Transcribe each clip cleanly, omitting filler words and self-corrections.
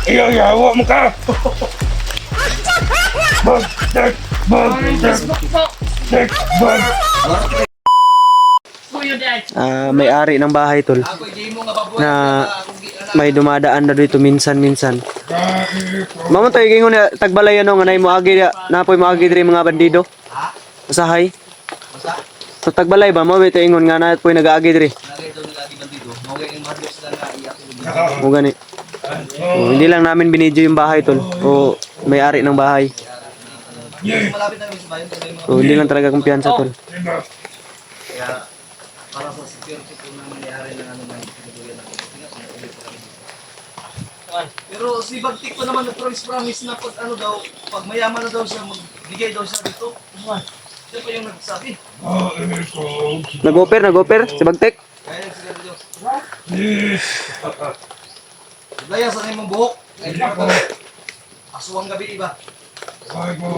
Yawa mo ka! May-ari ng bahay tol na may dumadaan na dito minsan-minsan. Mamo tayo gingon na tagbalayan no nga nay moagi napoy moagi diri mga bandido. Usahay. So tagbalay ba mo bitaw ingon nga na poy nagaagi diri. O gani. Hindi lang namin binidyo yung bahay tol. O may-ari ng bahay. So hindi lang talaga kumpiyansa tol. Kaya para sa security po na mangyari ng ano man pero si Bagtik ko naman promise na pag ano daw, pag mayaman na daw siya, magbigay daw siya dito. Siya pa yung nagsabi. Nag-offer si Bagtek. Kaya nagsiguro Diyos. Laya sa mong buhok. Aswang gabi iba.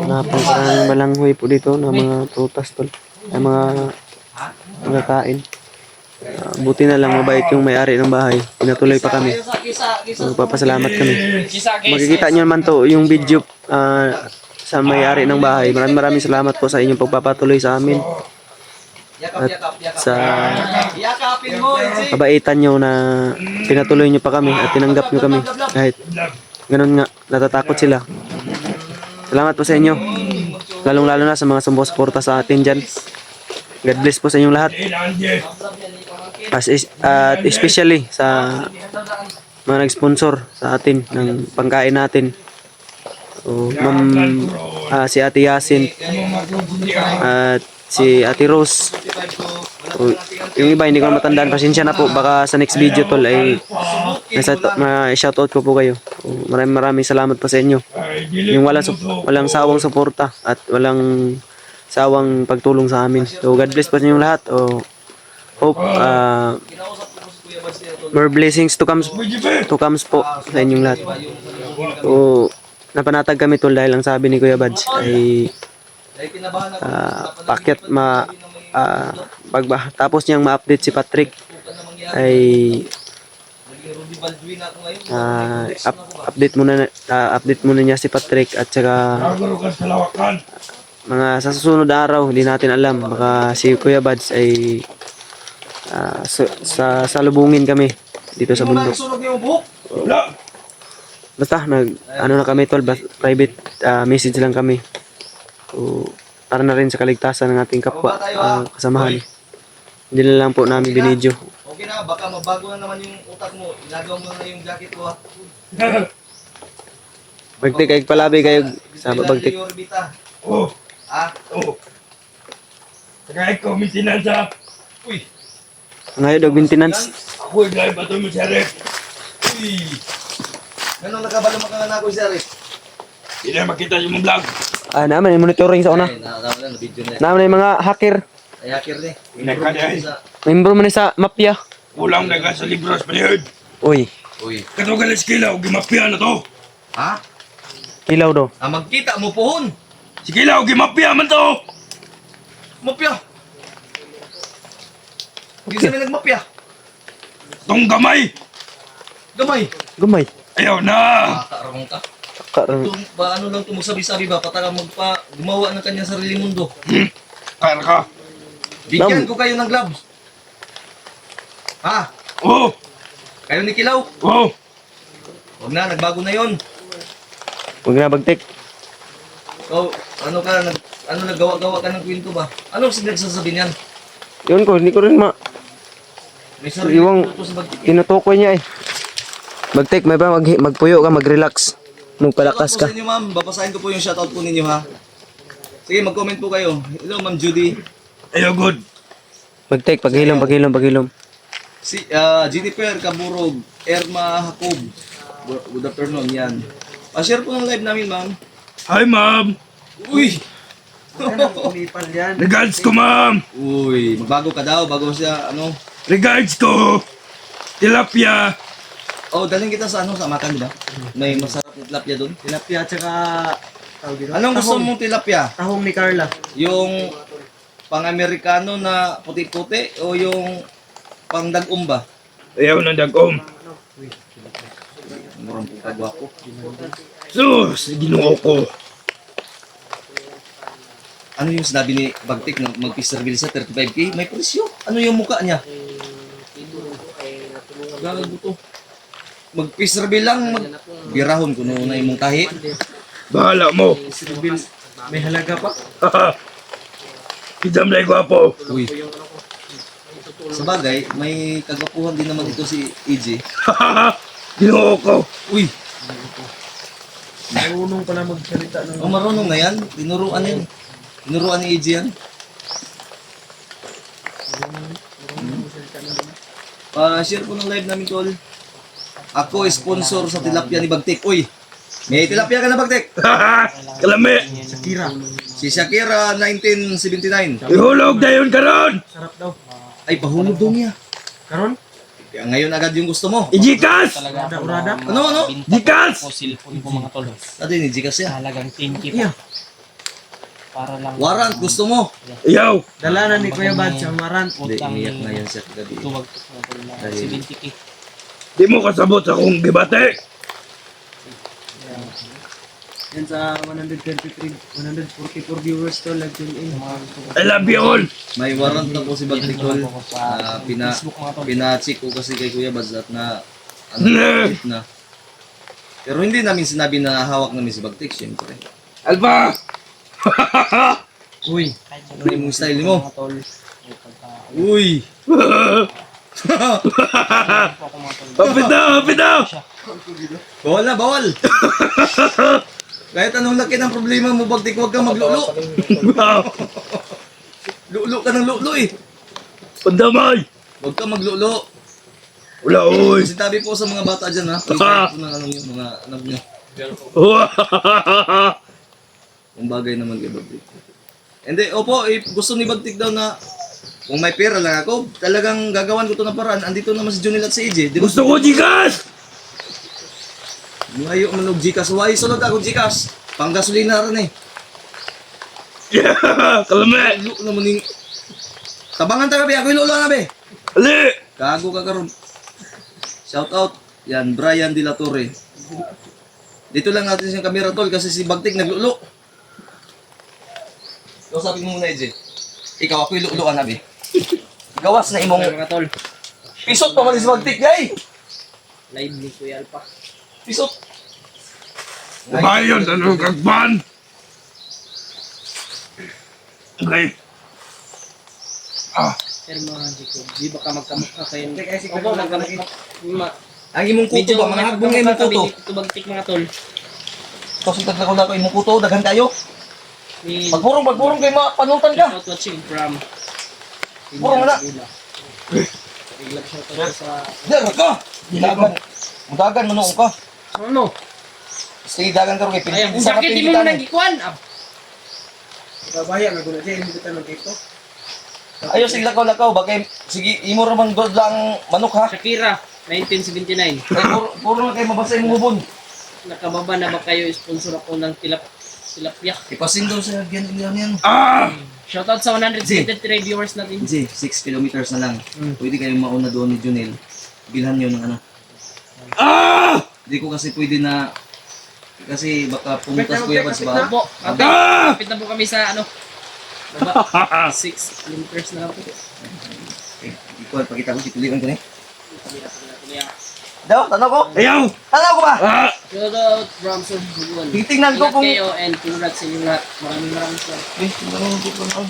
Napakarang balanghoy po dito na mga prutas tol. Ay mga kain. Buti na lang mabait yung may-ari ng bahay. Pinatuloy pa kami. Magpapasalamat kami. Makikita nyo naman to yung video sa may-ari ng bahay. Maraming salamat po sa inyong pagpapatuloy sa amin. At sa kabaitan nyo na pinatuloy nyo pa kami at tinanggap nyo kami. Kahit ganun nga, natatakot sila. Salamat po sa inyo. Lalong-lalo na sa mga sumusuporta sa atin dyan. God bless po sa inyong lahat. At especially sa mga nag-sponsor sa atin ng pangkain natin. So, si Ate Yasin at si Ate Rose. So, yung iba hindi ko matandaan, pasensya na po. Baka sa next video tol ay shoutout ko po kayo. So, maraming salamat po sa inyo. Yung walang sawang suporta at walang sawang pagtulong sa amin. So God bless po sa inyong lahat. Hope more blessings to comes po sa inyong lahat. So napanatag kami tol dahil ang sabi ni Kuya Bads ay pakyat tapos niyang ma-update si Patrick ay update muna niya si Patrick at saka mga sa susunod araw, hindi natin alam. Baka si Kuya Bads ay salubungin kami dito sa bundok. Basta ano na kami tol, private message lang kami. So, para na rin sa kaligtasan ng ating kapwa kasamahan. Hindi na lang po namin binidyo. Okay na, baka mabago na naman yung utak mo. Ilagaw mo na yung jacket ko ha. Bagtik, ay palabi kayo sa Bagtik. Oh. Oh. Saka ikaw, maintenance ha. Uy. Ngayon daw maintenance. Ako, drive ba ito mo siya rin? Uy. Ganun nakabalo makanga na ako siya rin. Hindi na makita yung vlog. Naman yung monitoring sa una. Ay, na video na. Naman yung mga hacker. Ay, hacker ni. Membro man sa mafia. Kulang na ka sa libros panihod. Uy, Katugan na skila, huwag mapia na to. Ha? kilaw daw. Magkita mo pohon. Skila, huwag mapia man to. Mapya. Hindi sila nagmapya. Tong gamay. Gumay. Ayaw na. Kakarang ka. Karang. Ba ano lang tumusabi-sabi ba pataka gumawa ng kanyang sariling mundo. Kaya ka. Bigyan ko kayo ng gloves. Ha? Oo. Kayo ni Kilaw? Oo. Huwag na, nagbago na yon. Huwag na Bagtik. So, naggawa-gawa ka ng kwento ba? Anong sinagsasabi niyan? Yun ko, hindi ko rin May sarili Iwang kwento sa Bagtik. tinutukoy niya eh. Bagtik, may ba magpuyo ka, mag-relax. Magpalakas Shoutout po ka. sa inyo ma'am, babasahin ko po yung shoutout po ninyo ha. Sige, mag-comment po kayo. Hello ma'am Judy. Ayaw good. Bagtik, paghilom. Si Jennifer Kaburog, Erma Hakob. Good afternoon yan. Pa-share po ng live namin ma'am. Hi ma'am. Uy! Regards ko ma'am. Uy, magbago ka daw, bago siya, ano. Regards to. Tilapia. Oh, dalhin kita sa sa Matang, di ba? May masarap na tilapia doon. Tilapia at saka... Anong gusto mong tilapia? Tahong ni Carla. Yung pang-Amerikano na puti-puti o yung pang-dagom ba? Ayaw ng dagom. Murang po kagwapo. Sus, ginoo ko. Ano yung sinabi ni Bagtik na mag-servil sa 35K? May presyo. Ano yung mukha niya? Gago to. Mag-servil lang, birahon ko na yung tahi. Bahala mo. May halaga pa? Kita may gwapo. Uy. Sa bagay, may kagwapuhan din naman ito si EJ. Ginoo ko. Uy, Marunong pala magsalita ng... oh, marunong na yan. Tinuruan yan. Tinuruan ni EJ yan. Share po ng live namin, tol. Ako, sponsor sa tilapia ni Bagtik. Uy, may tilapia ka na, Bagtik? Kalami. Shakira. Si Shakira, 1979. Ihulog na yun karon. Sarap daw. Ay, pahulog daw niya. Karon? Kaya ngayon agad yung gusto mo. Ijikas. Urada? Ano? Jikas. Cellphone ko mga tol. Ano yun, EJ kasi yan. Halagang 10K Iya. para lang Warrant, gusto mo. Ayaw. Dala na ni Kuya Bad sa Marant. Hindi, utang iiyak na yan siya kagabi. tuwag mga tol na Dahil- 70K. Di mo kasabot sa kong gibate. Yan sa 144 viewers to live tune in. I love you all. May warrant na po si Bagtik, tol. Na Facebook mga tol. pina-check ko kasi kay Kuya Bads at na ano, check na. Pero hindi namin sinabi na hawak namin si Bagtik, syempre. Alba. Uy. Ano yung style mo? Mga tol. May pagka Uy! po ako mga tol. Hapit na, hapit na. Bawal na, bawal! Kahit anong laki ng problema mo, Bagtik, huwag kang maglulo. Lulo ka ng lulo eh. Pandamay. Huwag kang maglulo. Wala, oy. Kasi tabi po sa mga bata dyan ha. Pwede po ng ano yung mga anak niyo. Kung bagay naman kay Bagtik. Hindi, opo, gusto ni Bagtik daw na kung may pera lang ako, talagang gagawan ko to ng paraan. Andito naman si Junel at si EJ. Di ba? Gusto ko jikas. Ngayon man og Gcash. Why sulod ako Gcash? Pang gasolina rin eh. Yeah, kalami. Lulo naman yung... Tabangan tayo, be. Ako yung lulo na, be. Ali. Kago ka karon. Shout out. Yan, Brian De La Torre. Dito lang natin yung camera, tol, kasi si Bagtik naglulo. Ikaw sabi mo muna, EJ. Ikaw, ako yung lulo ka na, be. Gawas na imong... Mga tol. Pisot pa man si Bagtik, yay! Live ni Kuya Alpa. Pisot. Bayon, anong kagban? Okay. Pero mga dito, di ba ka magkamukha kayo? Opo, magkamukha. Ang imong kuto ba? Mga hagbong nga imong kuto. Ito bagtik mga tol. Ito, sikat na ko na ko imong kuto. Daghan kayo. Ni Pagpurong kayo, panutan ka. shout watching from Purong na. Biglang shout out sa Dara ka! Dagan. Mudagan, manuong ka. ano? Sige, dagan ka rin kay Ayun, Isa ka sakit di mo pinditan na eh. gikuan. Babaya nga guna siya. Hindi kita nag-ito. Ayaw, sige, lakaw-lakaw. Bagay, sige, imo raman god lang manok ha. Shakira, 1979. Ay, puro na kayo mabasa yung hubon. Nakababa na ba kayo sponsor ako ng tilapia? Ipasin daw sa ganyan yan. Shoutout sa 173 viewers natin. Hindi, 6 kilometers na lang. Pwede kayong mauna doon ni Junel. Bilhan nyo ng ano. Hindi ko kasi pwede na... Kasi baka pumuntas Kuya Bads ba? Opo, kapit na po kami sa ano. Baba, 6 kilometers na lang po. Eh, ikaw, pakita ko, tituliran ko na eh. Yeah. Daw, tanaw ko? Ayaw. Tanaw ko ba? Shoutout from Sir Bugon. Titingnan ko Ingat kung... kayo and congrats sa inyo lahat. Maraming salamat. Eh,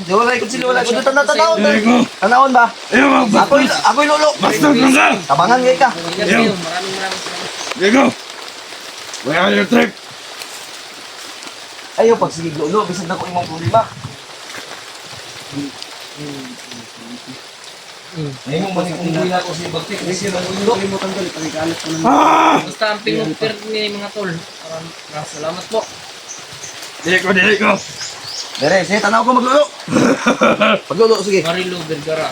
di wala ikot sila, wala ikot. Tanawon, Ayaw ko. tanawon ba? Ayaw, Ako'y lulo. basta lang ka. Tabangan kayo ka. Ingat kayo. Maraming salamat. Ayaw ko. Wala yung trip. Ayaw, pag sige lulo, bisag na ko imong problema. Ayaw mo manig kung hindi na ako si Bagtik. Kasi siya lulo. Basta ang pinupir ni mga tol. Maraming salamat po. Dili ko, dili ko. Dere, sige, tanaw ko maglulo. Maglulo, sige. Marilo Vergara.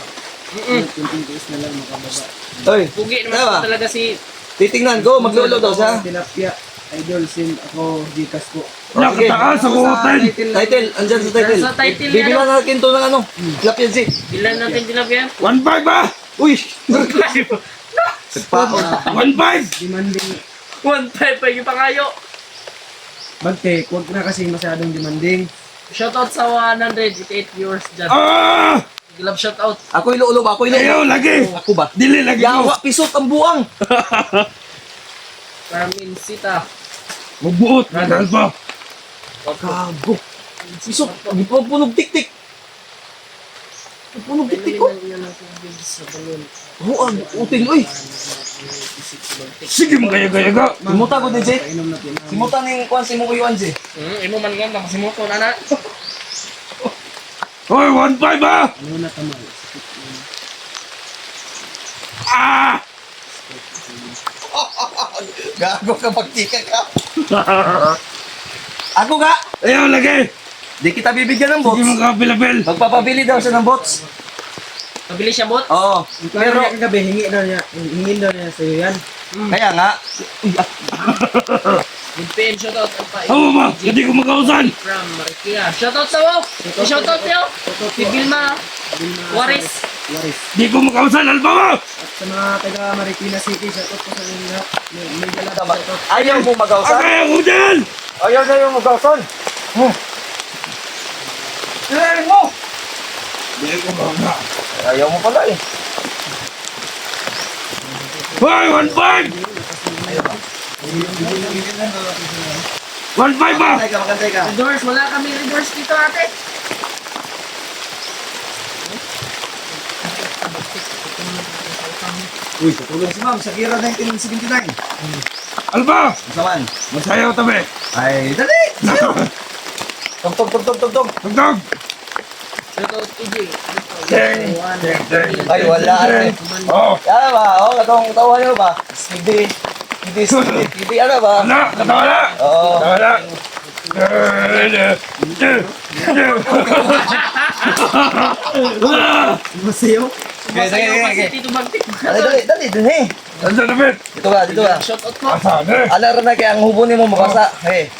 Oy, Pugi naman Diba? po talaga si titingnan ko, maglulo daw siya. Tilapia. Idol sin ako Gcash ko. Nakataas ako hotel. Title, andyan sa title. Sa title Bibilan yan. natin to ng ano. Tilapia, Jay. Bilan natin tilapia. 1.5 ba? Uy! Nagpaon. 1.5. Demanding. 1.5 pa yung pangayo. Bagtek, huwag na kasi masyadong demanding. Shoutout sa 188 viewers dyan. Ah! Glove shoutout. Ako iluulo ba? Ako Ayaw iluulo. lagi. Ako ba? Dili lagi Yawa, ko. pisot ang buang. Carmen Sita. Magbuot. Nadal pa. Gago. Pisot. Punog tik-tik. Punog tik-tik ko. Pinalinan niya ng tubig sa balon. Oo, utin. Uy. Sige magaya-gaya ka. Simuta ko din, Jay. Painom natin. Simuta ni Kwan, si Mukuyuan, Jay. Imo man nga, makasimuto na na. Hoy, 1.5 ba? Ano na tamal? Ah! Gago ka, pagtika ka. Ako nga. Ayaw lagi. Di kita bibigyan ng Sige bots. magkabilabel. Magpapabili daw siya ng bots. Mabilis siya, bot. Oo. Pero Pero, kagabi, hingin daw niya sa'yo yan. kaya nga. Uy, Good PM, shoutout. Tama ba? Hindi ko magkausan. From Marikina. Shoutout sa wow. Shoutout niyo. Si Vilma Juarez. Waris. Hindi ko magkausan. Alba mo! At sa mga taga Marikina City, shoutout po sa inyo lahat. May galap shoutout. ayaw mo magawsan. Akaya ko dyan! Ayaw na yung magawsan. Ayaw mo. Hindi ko magkausan. Ayaw mo pala eh. Hoy, 1.5! 1.5 ba? Magantay ka, magantay ka. Doors, wala kami doors dito ate. Uy, katulong si ma'am. Shakira 1979. Alba! Saman. Masayaw tabi. Ay, dali. Tog, tog, tog, tog, tog, tog. Tugtog! Shoutout TJ. Ding, ding, ding. Ay, wala. Ay. Oh! Ano ba? Oh, katong tawa niyo ba? Speedy. Speedy, ano ba? Ano? Katawa na! Oo. Katawa na! Masayo? Sumasayaw pa si Okay. Tito Bagtik. Dali, dali, dali. Ano na bit? Dito ka, dito ka. Shoutout ko. Asa na? Alar na kaya ang hubo ni mo mabasa. Hey,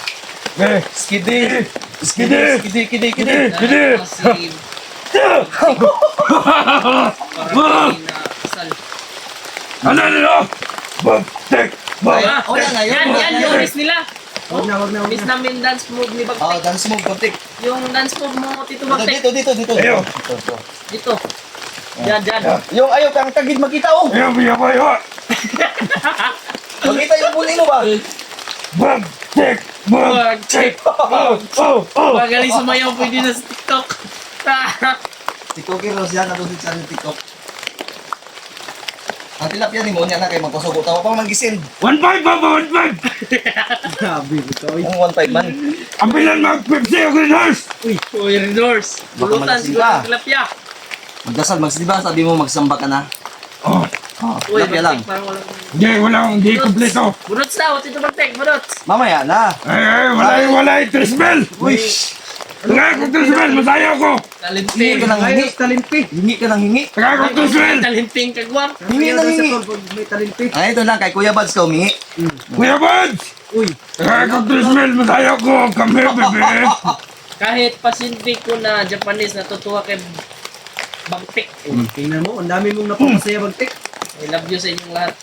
Eh, skidi. Skidi. Skidi, kidi, kidi. Gidi! Si Ah! Asal. Ano nila? Bagtek! Bag! Ah, Oh, yan, yan. yan yung miss nila. Huwag na, huwag na, huwag Miss na. namin dance move ni Oh, Bagtik. dance mo, kontik. Yung dance move mo, Tito Dito, Bagtik. dito, dito, dito. Ayaw. Dito. Dito. Diyan, diyan. Yung ayaw kang tagid makita, oh. Ayaw, ayaw, ayaw! Makita yung buli mo ba? Bagtek! Bagtek! Oh! Oh! Oh! Magaling sumayaw pwede na sa TikTok. TikToker Rose yan, natutid sa TikTok. Ang tilapia ni mo, niya na kayo magpasuko. Tawa pang mag-isend. 1.5 ba ba? 1.5! Grabe, ito. Ang 1.5 man. Ang bilan mag-Pepsi o Green Horse! Uy, Redors. Baka Bulutan malasing siguro ka. ng tilapia. Magdasal, diba sabi mo magsamba ka na? Oh! Oh, Uy, tilapia lang. Bagtik, parang walang... Hindi, hindi kompleto. Bunots daw, Tito Bagtik, bunots. Mamaya na. Wala yung Trisbel! Uy! Tagay kong Trisbel, masaya ko! Hingi Talinting. ka ng hingi. Ayos, talimpi. Hingi ka ng hingi. Tagay kong Trisbel! Talinting kagwang. Hingi ng hingi. Pag may talimpi. Ay, ito lang, kay Kuya Bads ka humingi. Kuya Buds! Uy, Tagay kong Trisbel, masaya ko! Kami, bebe! Kahit pasinti ko na Japanese, natutuwa kay Bagtik. tingnan mo, ang dami mong napapasaya Bagtek. I love you sa inyong lahat.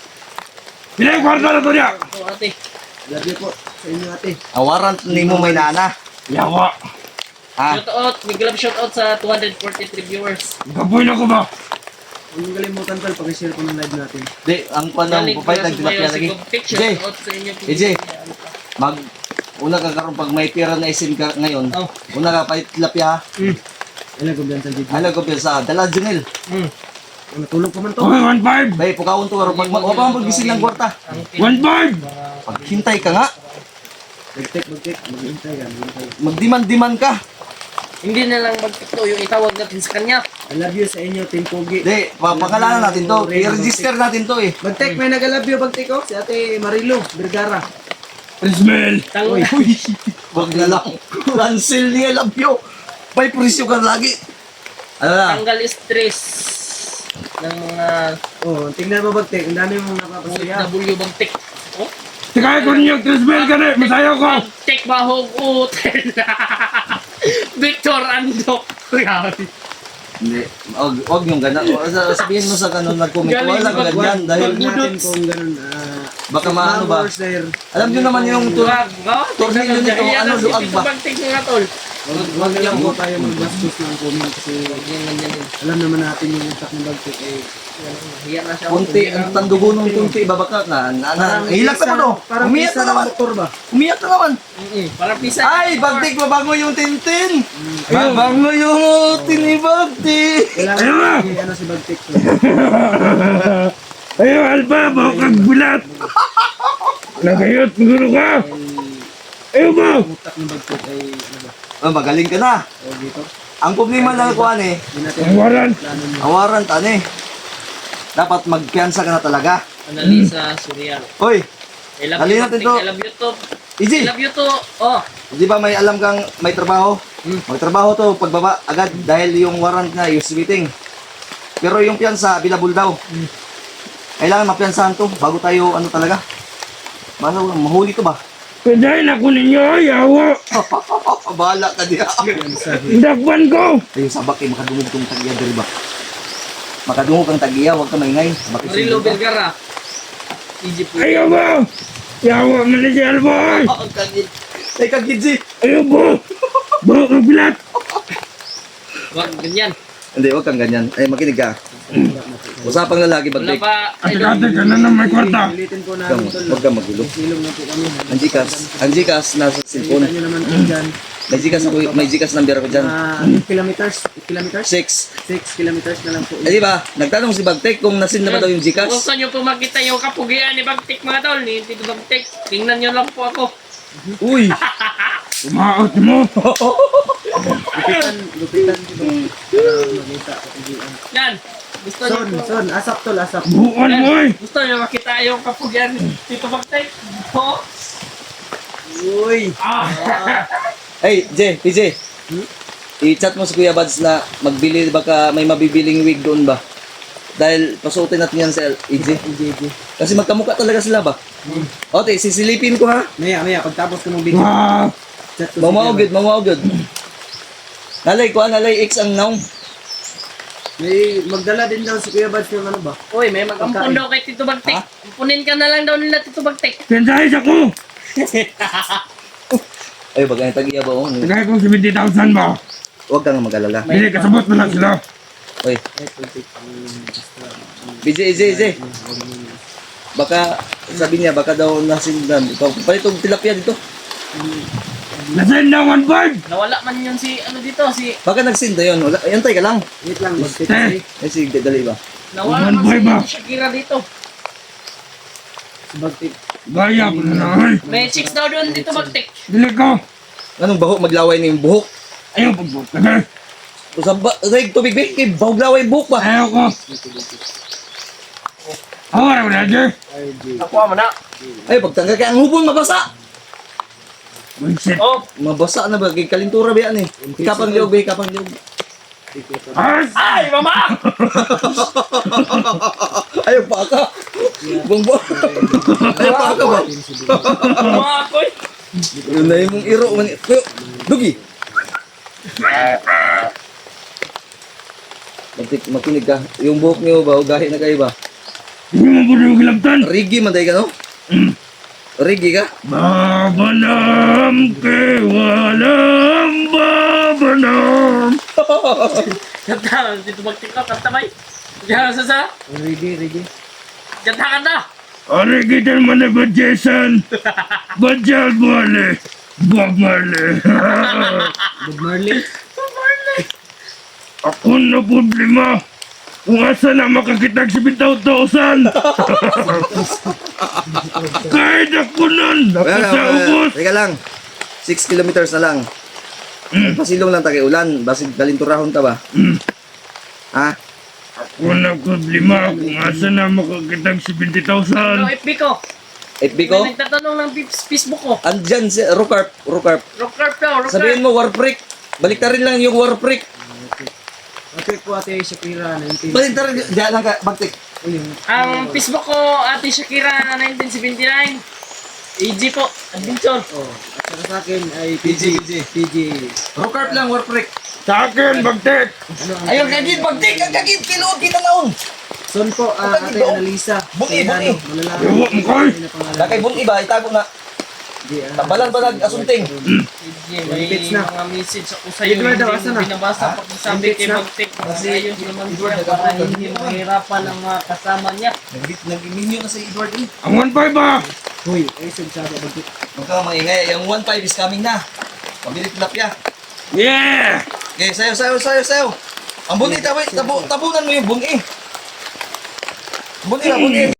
Pinay kwarta na to niya! Ito ate. Love you po sa inyo ate. Awaran ni mo may nana. Yawa! Ha? Shoutout, may glove shoutout sa 243 viewers. Kapoy na ko ba? Huwag niyong kalimutan pal, pag-share ko ng live natin. Di, ang panang Galing pupay kuya nagtilapia Sumayo lagi. si Bagtik. Jay, Shoutout sa inyo. Jay. Mag, una ka karon pag may pera na isin ka ngayon. Oh. Una ka pa tilapia. Ilan ko biyan sa video. Hala ko sa dala Junel. Natulog pa man to. Okay, 1.5! Bay, pukawon to karon pag wapa mo pagising ng kwarta. 1.5! Paghintay ka nga. Bagtek, maghintay ka, maghintay. Magdiman-diman ka. Hindi na lang magtito yung itawag natin sa kanya. I love you sa inyo, Team Pogi. Di, pangalanan natin to. I-register natin to eh. Bagtek, may nag-love you, Bagtek ko. Si ate Marilo, Vergara. Trisbel! Tang Uy, wag na lang. Cancel niya, love you. May presyo ka lagi. Ano na? tanggal stress ng mga Oh, tingnan mo Bagtek, ang dami mong napapasaya. OFW Bagtik. Oh, Tikay ko ninyo, 3 mil ka na. Masayaw ko. Take bahog uten. Victor Andok. Hindi. Huwag yung ganun. Sabihin mo sa ganun, nag-comment. Galing, Wala wag- ganyan. Dahil Huwag natin kung ganun. baka maano ba? followers there. Alam nyo naman yung Wag, no? tornilyo nito, ano, luag ba? Bagtik mga tol. Huwag na lang po tayo mag-bastos ng comment kasi Yan. alam naman natin yung utak ng bagtik eh. Hiya na siya. Kunti, ang tandugo ng kunti, babaka na. Hilak na mo. Parang Umiyak pisa na naman. motor ba? Umiyak na naman. Parang pisa. Ay, Bagtik, mabango yung tintin. Mabango yung tin ni Bagtik. Kailangan ano si bagtik. Ayaw, Alba, bawa kang bulat. Nagayot, siguro ka. Ayaw mo. Ang utak ng bagtik ay ano ba? Oh, magaling ka na. O dito. Ang problema lang ko, ane, Hindi natin Ang waran. plano mo. awaran, ane. Dapat magpiyansa ka na talaga. Analisa, Surreal. Hoy, I love Halina you, natin Bagtik. to. I love you to. I Easy. love you to. Oh. Di ba may alam kang may trabaho? Magtrabaho to pagbaba agad dahil yung warrant na is waiting. Pero yung piyansa, bilabul daw. Kailangan mapiyansahan to bago tayo ano talaga. Mahuli to ba? Pwede na ko ninyo, yawa. Bahala ka diya. Dakban ko. Ayun sabak eh, makadungog tong tagiya diri ba? Makadungog ang tagiya, huwag ka maingay. Bakit Marilo Vergara. Egypt. Ayaw mo. Yawa mo na si Alba. Ang kagid. Ay kagidji. Ayaw mo. Bawa kang bulat. Wag ganyan. Hindi, huwag kang ganyan. Ay makinig ka. Usapang lalaki Wala bagtik. pa. Ate-ate ka na may kwarta. Pilitin po Huwag namin tol. huwag kang magulo. Silong na po kami. Ang Gcash nasa Kita cellphone. nyo naman po dyan. May Gcash number ako dyan. Kilometers? 6. 6 kilometers na lang po. Eh di ba? Nagtanong si Bagtek kung nasin na ba daw yung Kung Gcash. gusto nyo po makita yung kapugian ni Bagtik mga tol, ni Tito Bagtik, tingnan nyo lang po ako. Uy! Tumaot mo. Lupitan po ba? Para makita kapugian. Yan. Gusto nyo po. Son, asap tol, asap. Buuan mo eh. Gusto nyo makita yung kapugian ni Tito Bagtik? Po. Uy! Hey, PJ. I-chat mo si Kuya Bads na magbili, baka may mabibiling wig doon ba? Dahil pasuotin natin yan sa EJ. EJJ. Kasi magkamukha talaga sila ba? Okay, sisilipin ko ha. Maya, pagtapos ko ng video, Ah, chat ko si Mamaugod. Nalay X ang naong. May magdala din daw si Kuya Bads ng ano ba? Uy, may mag-ampun daw kay Tito Bagtik. Ha? Ampunin ka na lang daw nila Tito Bagtik. pensahis ako. Ay, baga yung tag-iya ba? Oh. Tagay ko 70,000 ba? Huwag kang mag-alala. Hindi, kasabot mo lang sila. Oy, EJ. Baka, sabi niya, baka daw nasindan. Ikaw, palitong tilapia dito. Nasend na 1 bird. Nawala man yun si, ano dito, si, Baka nagsinda yun. Wala, antay ka lang. Wait lang, magtitay. Ay, sige, dali ba? nawala One man boy ba? si Shakira dito. Si Bagtik. Gaya ko na na eh. May chicks daw doon Tito Bagtik. Dili ko. Anong bahok? Maglaway na yung buhok. Ayaw pagbuk. Tagay. Usab ba? Ay, tubig, babe. Bahog laway buhok ba? Ayaw ko. Awara mo na, Jer. Nakuha mo na. Ay, pagtanggal kaya ang hubon, mabasa. Bullshit. Oh, Mabasa na ba? Kay kalintura ba yan eh? Kapang liog, kapang liog. Ars! ay, mama! Ayaw pa ka. Bongbong. Ayaw pa ka ba? Mga ako eh. Yun na yung iro. Kuyo, Dugi. Makinig ka. Yung buhok niyo ba? Gahi na kayo ba? Hindi mo po yung kilabtan. Rigi, manday ka no? Rigi ka? Babanam ke walang babanam. Kanta, Tito Bagtik ka, kanta may. Diyan sa. Ready. Kanta ka na. Ari kita mana bajesan. Bajal boleh. Bob Marley. Bob Marley. Ako na problema. Kung asa na makakitag si 7,000. Kahit ako nun. Ako sa ubos. Teka lang. 6 kilometers na lang. Pasilong lang tayo ulan. Basig galinturahon ta ba? Ha? Ako na problema. Kung asa na makakitag si Ano, 20,000. FB ko. FB ko? May nagtatanong ng Facebook ko. Andyan si Rokarp. Rockcarp daw, Sabihin mo Warprick. Baliktarin lang yung Warprick. Okay po ate Shakira, 19. Baliktarin. Diyan lang ka. Bagtik. Ang Facebook ko, Ate Shakira na 1979. AG po, adventure. Oh, at saka sa akin ay PG. PG. Rokarp lang, work break. Sa akin, bagtek. Ano ang Ayun, kagid, pagtik, ang kagid, kinuod kita naon. Son po, Ate Annalisa. Bungi, bungi. Malalaman Ewan mo, Koy. na pangalan. Lakay bun iba, itago na. Di, Tambalan ba nag-asunting? AG, may Benefits na. mga message ako sa iyo. Edward, Hindi asan mo na? binabasa pag sabi Benefits kay na. Magtik. Ayos naman siya para hindi mahirapan ang mga kasama niya. Nag-minyo na si Edward eh. Ang 1.5 ba? Hoy, ay sabi bagit. Huwag ka maingay, yung 1.5 is coming na. Pabilit tilapia. Yeah! Okay, sayo. Ang bungi, tabunan mo yung bungi. Bungi na, bungi.